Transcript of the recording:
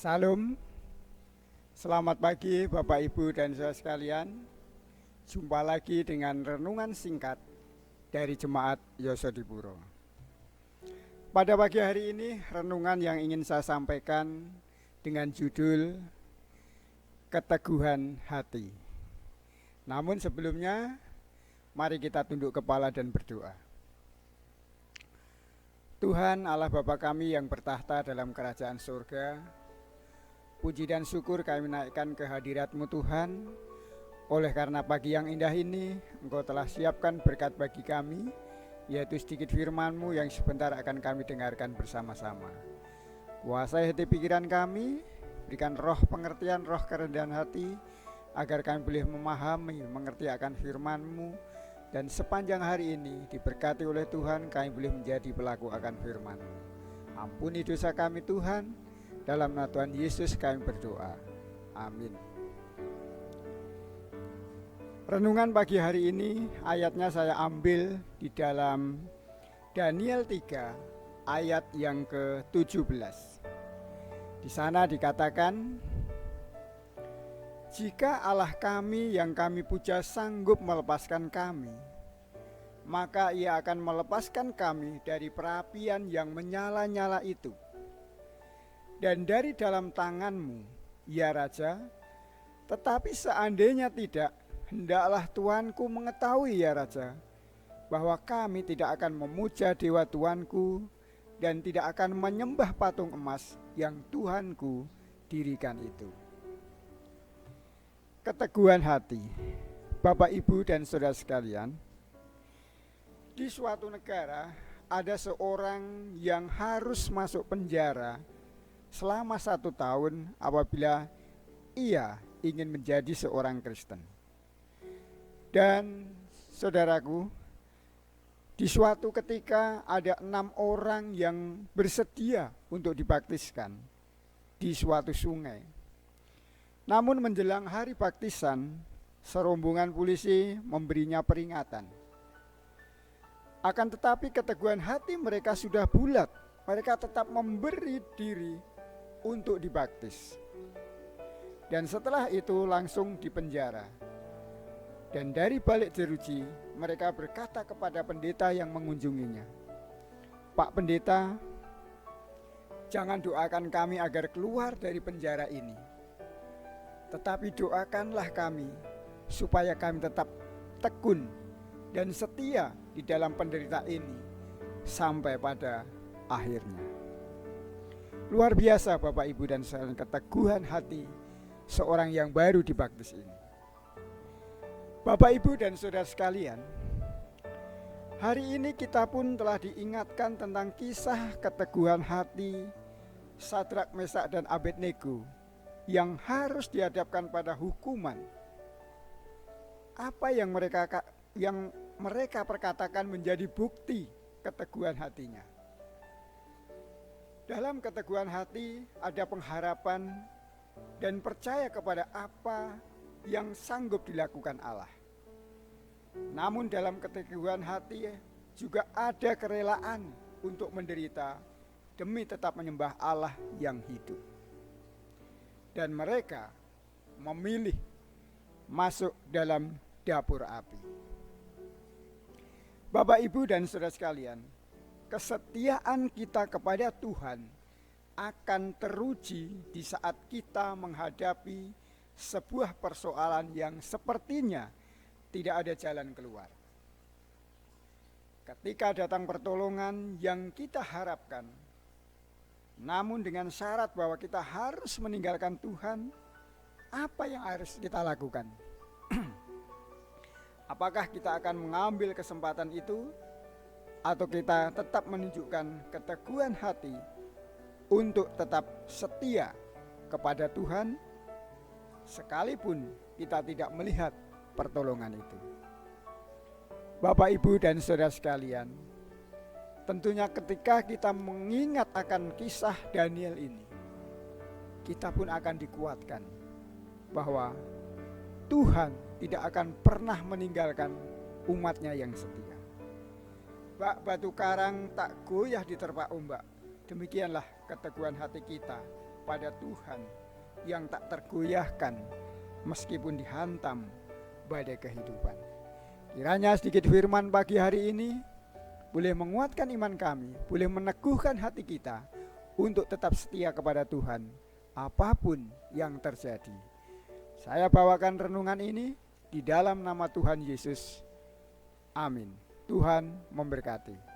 Salam, selamat pagi Bapak Ibu dan saudara sekalian. Jumpa lagi dengan renungan singkat dari Jemaat Yosodipuro. Pada pagi hari ini renungan yang ingin saya sampaikan dengan judul Keteguhan Hati. Namun sebelumnya mari kita tunduk kepala dan berdoa. Tuhan Allah Bapa kami yang bertahta dalam kerajaan surga, puji dan syukur kami naikkan ke hadirat-Mu Tuhan. Oleh karena pagi yang indah ini Engkau telah siapkan berkat bagi kami, yaitu sedikit firman-Mu yang sebentar akan kami dengarkan bersama-sama. Kuasai hati pikiran kami, berikan roh pengertian, roh kerendahan hati, agar kami boleh memahami, mengerti akan firman-Mu. Dan sepanjang hari ini diberkati oleh Tuhan, kami boleh menjadi pelaku akan firman-Mu. Ampuni dosa kami Tuhan, dalam nama Tuhan Yesus kami berdoa. Amin. Renungan pagi hari ini ayatnya saya ambil di dalam Daniel 3 ayat yang ke-17. Di sana dikatakan, jika Allah kami yang kami puja sanggup melepaskan kami, maka Ia akan melepaskan kami dari perapian yang menyala-nyala itu. Dan dari dalam tangan-Mu, ya Raja, tetapi seandainya tidak, hendaklah Tuanku mengetahui, ya Raja, bahwa kami tidak akan memuja dewa Tuanku dan tidak akan menyembah patung emas yang Tuanku dirikan itu. Keteguhan hati. Bapak, Ibu, dan saudara sekalian, di suatu negara ada seorang yang harus masuk penjara selama 1 tahun apabila ia ingin menjadi seorang Kristen. Dan saudaraku, di suatu ketika ada 6 orang yang bersedia untuk dibaptiskan di suatu sungai. Namun menjelang hari baptisan, serombongan polisi memberinya peringatan. Akan tetapi keteguhan hati mereka sudah bulat. Mereka tetap memberi diri untuk dibaptis. Dan setelah itu langsung dipenjara. Dan dari balik jeruji mereka berkata kepada pendeta yang mengunjunginya, Pak Pendeta, jangan doakan kami agar keluar dari penjara ini, tetapi doakanlah kami supaya kami tetap tekun dan setia di dalam penderitaan ini sampai pada akhirnya. Luar biasa Bapak Ibu dan saudara, keteguhan hati seorang yang baru dibaptis ini. Bapak Ibu dan saudara sekalian, hari ini kita pun telah diingatkan tentang kisah keteguhan hati Sadrak, Mesak, dan Abednego yang harus dihadapkan pada hukuman. Apa yang mereka perkatakan menjadi bukti keteguhan hatinya. Dalam keteguhan hati ada pengharapan dan percaya kepada apa yang sanggup dilakukan Allah. Namun dalam keteguhan hati juga ada kerelaan untuk menderita demi tetap menyembah Allah yang hidup. Dan mereka memilih masuk dalam dapur api. Bapak, Ibu, dan saudara sekalian, kesetiaan kita kepada Tuhan akan teruji di saat kita menghadapi sebuah persoalan yang sepertinya tidak ada jalan keluar. Ketika datang pertolongan yang kita harapkan, namun dengan syarat bahwa kita harus meninggalkan Tuhan, apa yang harus kita lakukan? Apakah kita akan mengambil kesempatan itu, atau kita tetap menunjukkan keteguhan hati untuk tetap setia kepada Tuhan, sekalipun kita tidak melihat pertolongan itu? Bapak, Ibu, dan saudara sekalian, tentunya ketika kita mengingat akan kisah Daniel ini, kita pun akan dikuatkan bahwa Tuhan tidak akan pernah meninggalkan umatnya yang setia. Bak batu karang tak goyah diterpa ombak. Demikianlah keteguhan hati kita pada Tuhan yang tak tergoyahkan meskipun dihantam badai kehidupan. Kiranya sedikit firman pagi hari ini boleh menguatkan iman kami, boleh meneguhkan hati kita untuk tetap setia kepada Tuhan apapun yang terjadi. Saya bawakan renungan ini di dalam nama Tuhan Yesus. Amin. Tuhan memberkati.